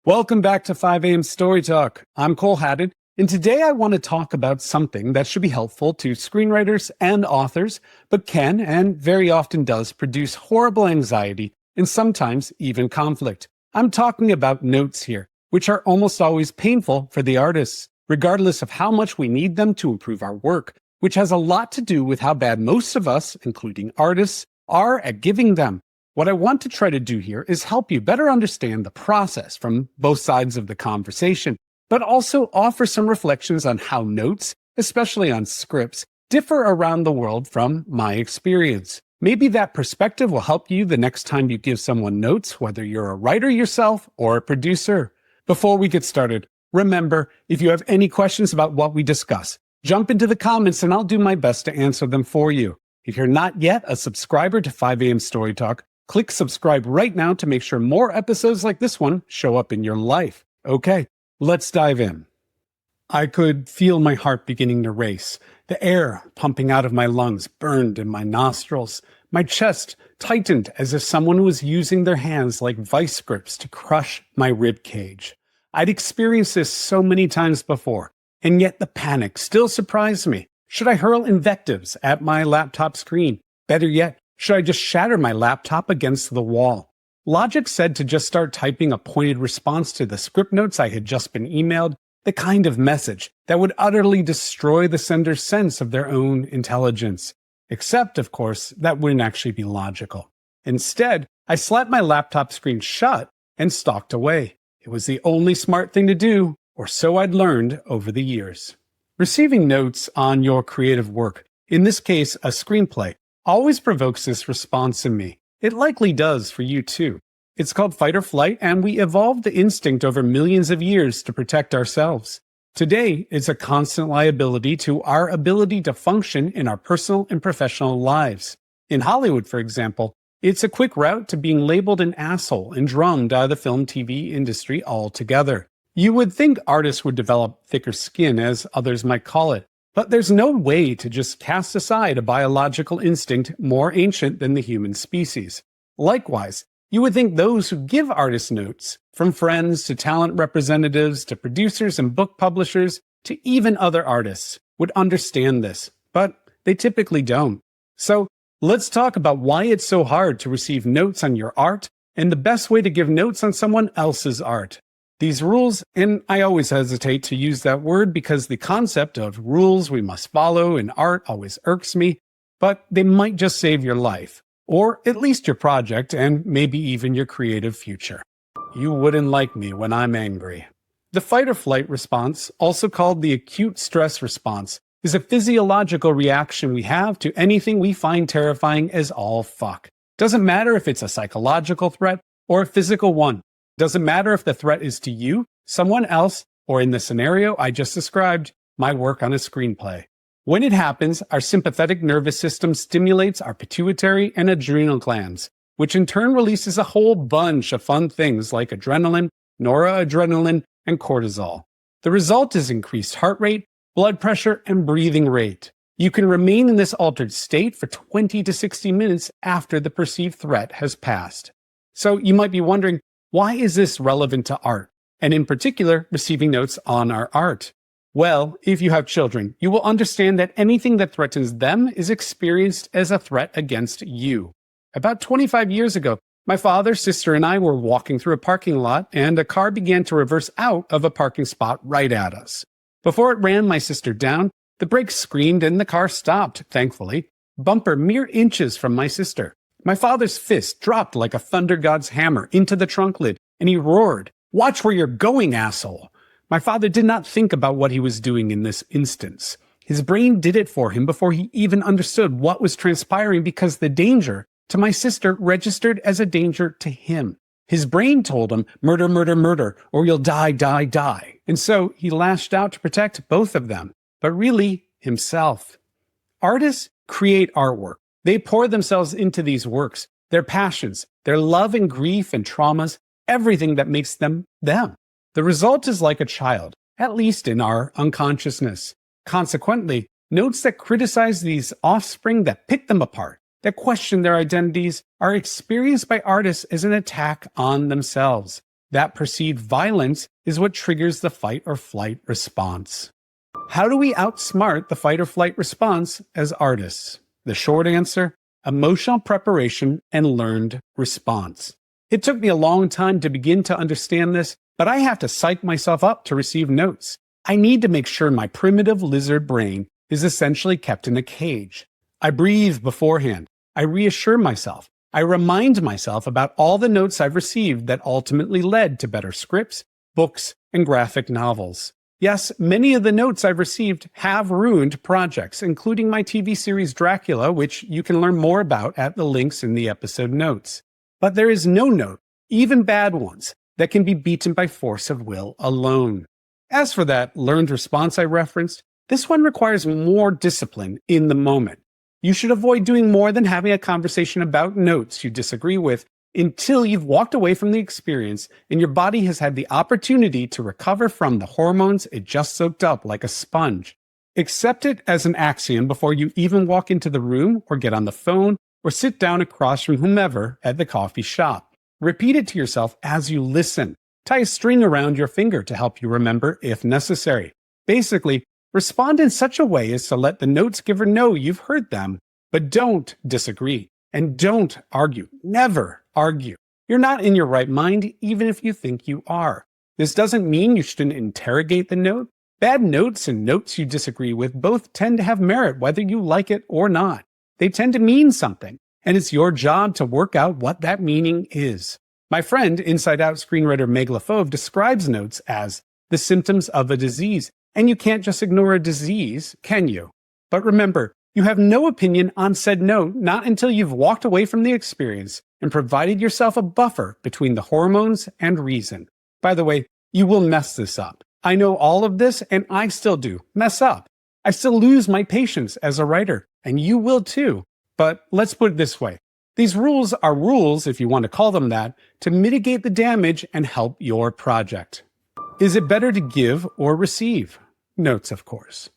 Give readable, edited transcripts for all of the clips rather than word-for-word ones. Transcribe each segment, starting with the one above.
Welcome back to 5 a.m. Story Talk. I'm Cole Haddon, and today I want to talk about something that should be helpful to screenwriters and authors, but can and very often does produce horrible anxiety and sometimes even conflict. I'm talking about notes here, which are almost always painful for the artists, regardless of how much we need them to improve our work, which has a lot to do with how bad most of us, including artists, are at giving them. What I want to try to do here is help you better understand the process from both sides of the conversation, but also offer some reflections on how notes, especially on scripts, differ around the world from my experience. Maybe that perspective will help you the next time you give someone notes, whether you're a writer yourself or a producer. Before we get started, remember, if you have any questions about what we discuss, jump into the comments and I'll do my best to answer them for you. If you're not yet a subscriber to 5 a.m. Story Talk, click subscribe right now to make sure more episodes like this one show up in your life. Okay, let's dive in. I could feel my heart beginning to race. The air pumping out of my lungs burned in my nostrils. My chest tightened as if someone was using their hands like vice grips to crush my rib cage. I'd experienced this so many times before, and yet the panic still surprised me. Should I hurl invectives at my laptop screen? Better yet, should I just shatter my laptop against the wall? Logic said to just start typing a pointed response to the script notes I had just been emailed, the kind of message that would utterly destroy the sender's sense of their own intelligence. Except, of course, that wouldn't actually be logical. Instead, I slapped my laptop screen shut and stalked away. It was the only smart thing to do, or so I'd learned over the years. Receiving notes on your creative work, in this case a screenplay, always provokes this response in me. It likely does for you too. It's called fight or flight, and we evolved the instinct over millions of years to protect ourselves. Today, it's a constant liability to our ability to function in our personal and professional lives. In Hollywood, for example, it's a quick route to being labeled an asshole and drummed out of the film TV industry altogether. You would think artists would develop thicker skin, as others might call it. But there's no way to just cast aside a biological instinct more ancient than the human species. Likewise, you would think those who give artists notes, from friends to talent representatives to producers and book publishers to even other artists, would understand this, but they typically don't. So let's talk about why it's so hard to receive notes on your art and the best way to give notes on someone else's art. These rules, and I always hesitate to use that word because the concept of rules we must follow in art always irks me, but they might just save your life, or at least your project and maybe even your creative future. You wouldn't like me when I'm angry. The fight or flight response, also called the acute stress response, is a physiological reaction we have to anything we find terrifying as all fuck. Doesn't matter if it's a psychological threat or a physical one. Doesn't matter if the threat is to you, someone else, or in the scenario I just described, my work on a screenplay. When it happens, our sympathetic nervous system stimulates our pituitary and adrenal glands, which in turn releases a whole bunch of fun things like adrenaline, noradrenaline, and cortisol. The result is increased heart rate, blood pressure, and breathing rate. You can remain in this altered state for 20 to 60 minutes after the perceived threat has passed. So you might be wondering, why is this relevant to art, and in particular, receiving notes on our art? Well, if you have children, you will understand that anything that threatens them is experienced as a threat against you. About 25 years ago, my father, sister, and I were walking through a parking lot, and a car began to reverse out of a parking spot right at us. Before it ran my sister down, the brakes screamed and the car stopped, thankfully, bumper mere inches from my sister. My father's fist dropped like a thunder god's hammer into the trunk lid, and he roared, "Watch where you're going, asshole!" My father did not think about what he was doing in this instance. His brain did it for him before he even understood what was transpiring because the danger to my sister registered as a danger to him. His brain told him, "Murder, murder, murder, or you'll die, die, die." And so he lashed out to protect both of them, but really himself. Artists create artwork. They pour themselves into these works, their passions, their love and grief and traumas, everything that makes them them. The result is like a child, at least in our unconsciousness. Consequently, notes that criticize these offspring, that pick them apart, that question their identities, are experienced by artists as an attack on themselves. That perceived violence is what triggers the fight or flight response. How do we outsmart the fight or flight response as artists? The short answer: emotional preparation and learned response. It took me a long time to begin to understand this, but I have to psych myself up to receive notes. I need to make sure my primitive lizard brain is essentially kept in a cage. I breathe beforehand. I reassure myself. I remind myself about all the notes I've received that ultimately led to better scripts, books, and graphic novels. Yes, many of the notes I've received have ruined projects, including my TV series Dracula, which you can learn more about at the links in the episode notes. But there is no note, even bad ones, that can be beaten by force of will alone. As for that learned response I referenced, this one requires more discipline in the moment. You should avoid doing more than having a conversation about notes you disagree with until you've walked away from the experience and your body has had the opportunity to recover from the hormones it just soaked up like a sponge. Accept it as an axiom before you even walk into the room or get on the phone or sit down across from whomever at the coffee shop. Repeat it to yourself as you listen. Tie a string around your finger to help you remember if necessary. Basically, respond in such a way as to let the notes giver know you've heard them, but don't disagree and don't argue. Never argue. You're not in your right mind, even if you think you are. This doesn't mean you shouldn't interrogate the note. Bad notes and notes you disagree with both tend to have merit, whether you like it or not. They tend to mean something, and it's your job to work out what that meaning is. My friend, Inside Out screenwriter Meg Lafauve, describes notes as the symptoms of a disease. And you can't just ignore a disease, can you? But remember, you have no opinion on said note, not until you've walked away from the experience and provided yourself a buffer between the hormones and reason. By the way, you will mess this up. I know all of this, and I still do mess up. I still lose my patience as a writer, and you will too. But let's put it this way. These rules are rules, if you want to call them that, to mitigate the damage and help your project. Is it better to give or receive? Notes, of course.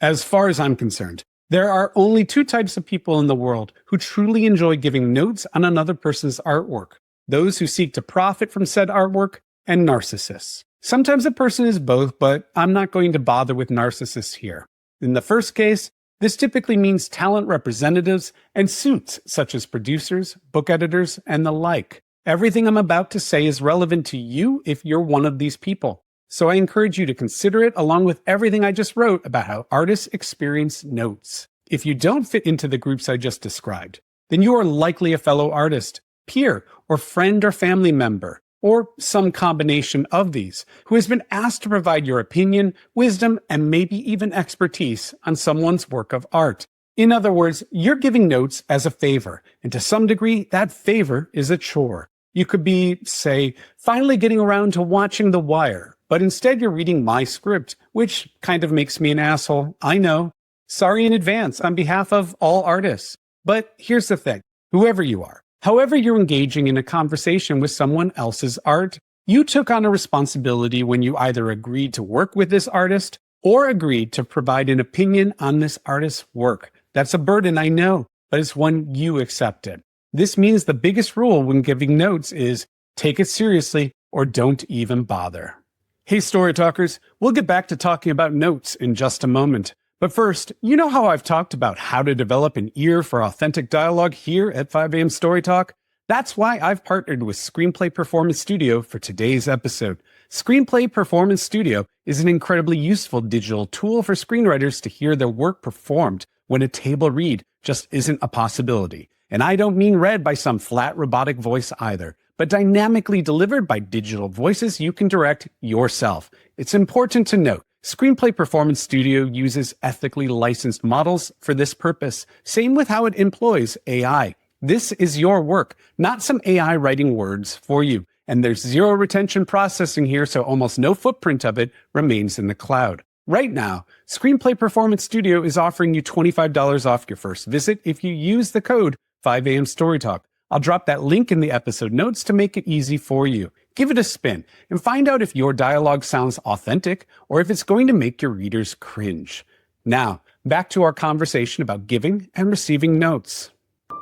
As far as I'm concerned, there are only two types of people in the world who truly enjoy giving notes on another person's artwork: those who seek to profit from said artwork, and narcissists. Sometimes a person is both, but I'm not going to bother with narcissists here. In the first case, this typically means talent representatives and suits such as producers, book editors, and the like. Everything I'm about to say is relevant to you if you're one of these people. So I encourage you to consider it along with everything I just wrote about how artists experience notes. If you don't fit into the groups I just described, then you are likely a fellow artist, peer, or friend or family member, or some combination of these, who has been asked to provide your opinion, wisdom, and maybe even expertise on someone's work of art. In other words, you're giving notes as a favor, and to some degree, that favor is a chore. You could be, say, finally getting around to watching The Wire, but instead you're reading my script, which kind of makes me an asshole, I know. Sorry in advance on behalf of all artists. But here's the thing, whoever you are, however you're engaging in a conversation with someone else's art, you took on a responsibility when you either agreed to work with this artist or agreed to provide an opinion on this artist's work. That's a burden, I know, but it's one you accepted. This means the biggest rule when giving notes is take it seriously or don't even bother. Hey, Story Talkers, we'll get back to talking about notes in just a moment. But first, you know how I've talked about how to develop an ear for authentic dialogue here at 5am Story Talk? That's why I've partnered with Screenplay Performance Studio for today's episode. Screenplay Performance Studio is an incredibly useful digital tool for screenwriters to hear their work performed when a table read just isn't a possibility. And I don't mean read by some flat robotic voice either, but dynamically delivered by digital voices you can direct yourself. It's important to note, Screenplay Performance Studio uses ethically licensed models for this purpose. Same with how it employs AI. This is your work, not some AI writing words for you. And there's zero retention processing here, so almost no footprint of it remains in the cloud. Right now, Screenplay Performance Studio is offering you $25 off your first visit if you use the code 5am StoryTalk. I'll drop that link in the episode notes to make it easy for you. Give it a spin and find out if your dialogue sounds authentic or if it's going to make your readers cringe. Now, back to our conversation about giving and receiving notes.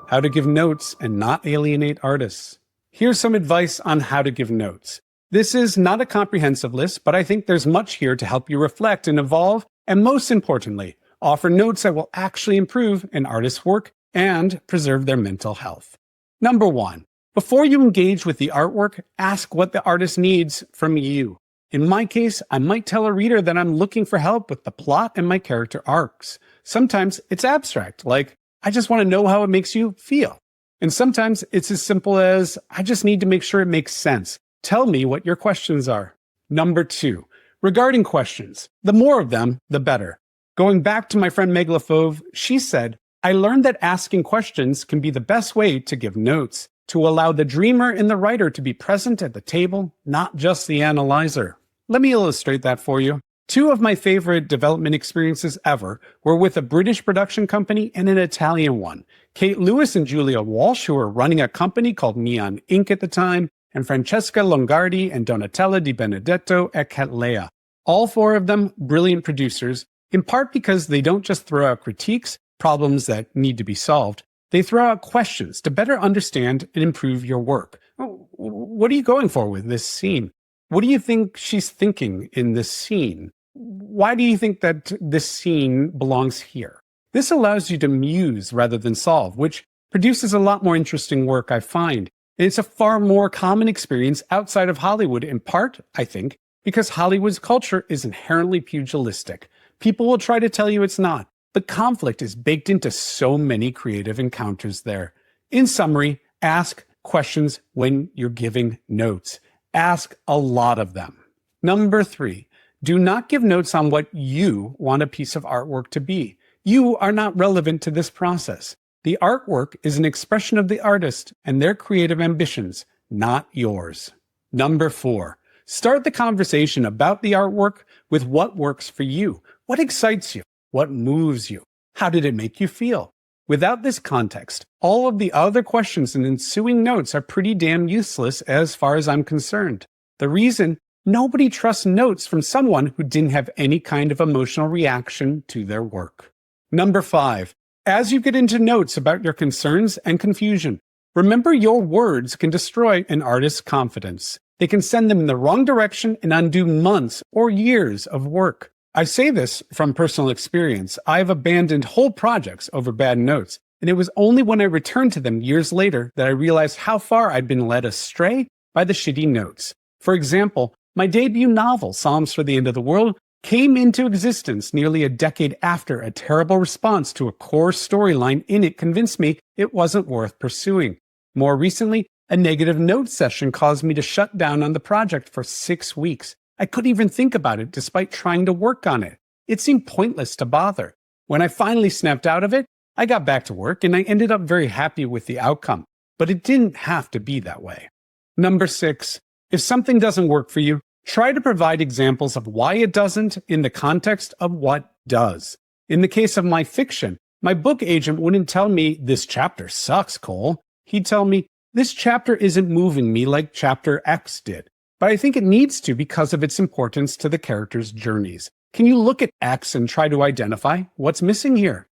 How to give notes and not alienate artists. Here's some advice on how to give notes. This is not a comprehensive list, but I think there's much here to help you reflect and evolve, and most importantly, offer notes that will actually improve an artist's work and preserve their mental health. Number 1, before you engage with the artwork, ask what the artist needs from you. In my case, I might tell a reader that I'm looking for help with the plot and my character arcs. Sometimes it's abstract, like, I just want to know how it makes you feel. And sometimes it's as simple as, I just need to make sure it makes sense. Tell me what your questions are. Number 2, regarding questions, the more of them, the better. Going back to my friend Meg Lefauve, she said, I learned that asking questions can be the best way to give notes, to allow the dreamer and the writer to be present at the table, not just the analyzer. Let me illustrate that for you. 2 of my favorite development experiences ever were with a British production company and an Italian one. Kate Lewis and Julia Walsh, who were running a company called Neon Inc. at the time, and Francesca Longardi and Donatella Di Benedetto at Cattleya. All 4 of them brilliant producers, in part because they don't just throw out critiques, problems that need to be solved. They throw out questions to better understand and improve your work. What are you going for with this scene? What do you think she's thinking in this scene? Why do you think that this scene belongs here? This allows you to muse rather than solve, which produces a lot more interesting work, I find. And it's a far more common experience outside of Hollywood, in part, I think, because Hollywood's culture is inherently pugilistic. People will try to tell you it's not, but conflict is baked into so many creative encounters there. In summary, ask questions when you're giving notes. Ask a lot of them. Number 3, do not give notes on what you want a piece of artwork to be. You are not relevant to this process. The artwork is an expression of the artist and their creative ambitions, not yours. Number 4, start the conversation about the artwork with what works for you. What excites you? What moves you? How did it make you feel? Without this context, all of the other questions and ensuing notes are pretty damn useless as far as I'm concerned. The reason? Nobody trusts notes from someone who didn't have any kind of emotional reaction to their work. Number 5, as you get into notes about your concerns and confusion, remember your words can destroy an artist's confidence. They can send them in the wrong direction and undo months or years of work. I say this from personal experience. I've abandoned whole projects over bad notes, and it was only when I returned to them years later that I realized how far I'd been led astray by the shitty notes. For example, my debut novel, Psalms for the End of the World, came into existence nearly a decade after a terrible response to a core storyline in it convinced me it wasn't worth pursuing. More recently, a negative note session caused me to shut down on the project for 6 weeks. I couldn't even think about it despite trying to work on it. It seemed pointless to bother. When I finally snapped out of it, I got back to work and I ended up very happy with the outcome. But it didn't have to be that way. Number 6, if something doesn't work for you, try to provide examples of why it doesn't in the context of what does. In the case of my fiction, my book agent wouldn't tell me, "This chapter sucks, Cole." He'd tell me, "This chapter isn't moving me like chapter X did. But I think it needs to because of its importance to the characters' journeys. Can you look at X and try to identify what's missing here?"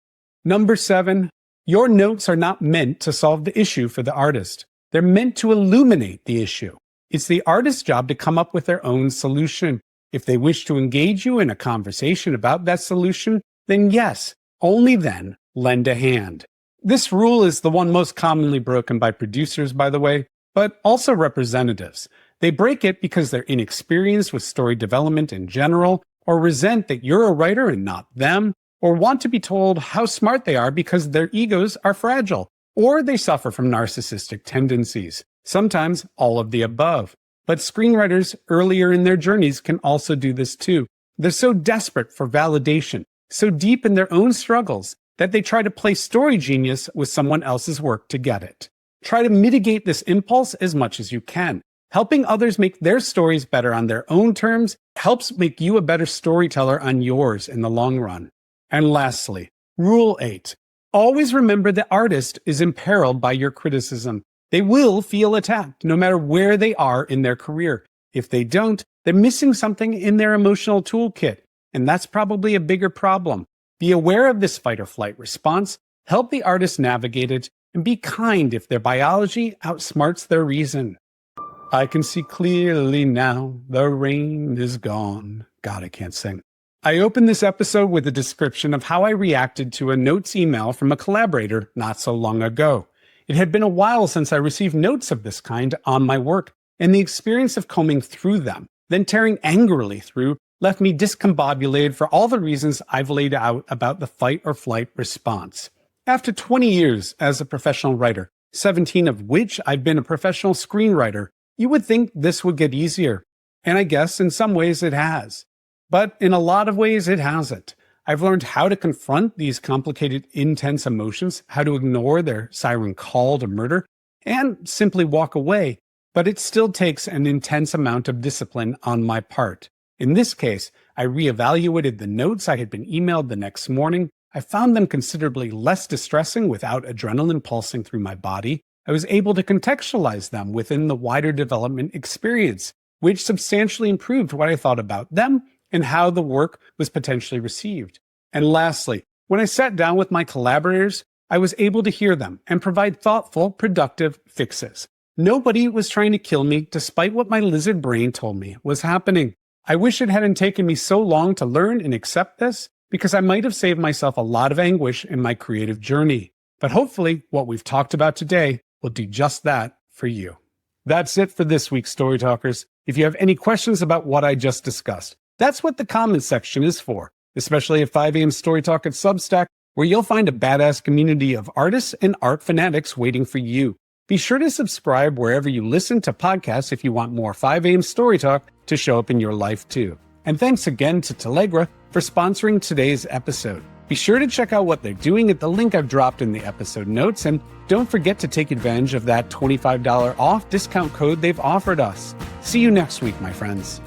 Number 7, your notes are not meant to solve the issue for the artist. They're meant to illuminate the issue. It's the artist's job to come up with their own solution. If they wish to engage you in a conversation about that solution, then yes, only then, lend a hand. This rule is the one most commonly broken by producers, by the way, but also representatives. They break it because they're inexperienced with story development in general, or resent that you're a writer and not them, or want to be told how smart they are because their egos are fragile, or they suffer from narcissistic tendencies. Sometimes all of the above. But screenwriters earlier in their journeys can also do this too. They're so desperate for validation, so deep in their own struggles, that they try to play story genius with someone else's work to get it. Try to mitigate this impulse as much as you can. Helping others make their stories better on their own terms helps make you a better storyteller on yours in the long run. And lastly, Rule 8. Always remember the artist is imperiled by your criticism. They will feel attacked no matter where they are in their career. If they don't, they're missing something in their emotional toolkit, and that's probably a bigger problem. Be aware of this fight or flight response, help the artist navigate it, and be kind if their biology outsmarts their reason. I can see clearly now, the rain is gone. God, I can't sing. I opened this episode with a description of how I reacted to a notes email from a collaborator not so long ago. It had been a while since I received notes of this kind on my work, and the experience of combing through them, then tearing angrily through, left me discombobulated for all the reasons I've laid out about the fight or flight response. After 20 years as a professional writer, 17 of which I've been a professional screenwriter, you would think this would get easier. And I guess in some ways it has. But in a lot of ways it hasn't. I've learned how to confront these complicated, intense emotions, how to ignore their siren call to murder, and simply walk away. But it still takes an intense amount of discipline on my part. In this case, I reevaluated the notes I had been emailed the next morning. I found them considerably less distressing without adrenaline pulsing through my body. I was able to contextualize them within the wider development experience, which substantially improved what I thought about them and how the work was potentially received. And lastly, when I sat down with my collaborators, I was able to hear them and provide thoughtful, productive fixes. Nobody was trying to kill me, despite what my lizard brain told me was happening. I wish it hadn't taken me so long to learn and accept this, because I might have saved myself a lot of anguish in my creative journey. But hopefully, what we've talked about today will do just that for you. That's it for this week's Story Talkers. If you have any questions about what I just discussed, that's what the comments section is for, especially at 5 a.m. Story Talk at Substack, where you'll find a badass community of artists and art fanatics waiting for you. Be sure to subscribe wherever you listen to podcasts if you want more 5 a.m. Story Talk to show up in your life too. And thanks again to Telegra for sponsoring today's episode. Be sure to check out what they're doing at the link I've dropped in the episode notes, and don't forget to take advantage of that $25 off discount code they've offered us. See you next week, my friends.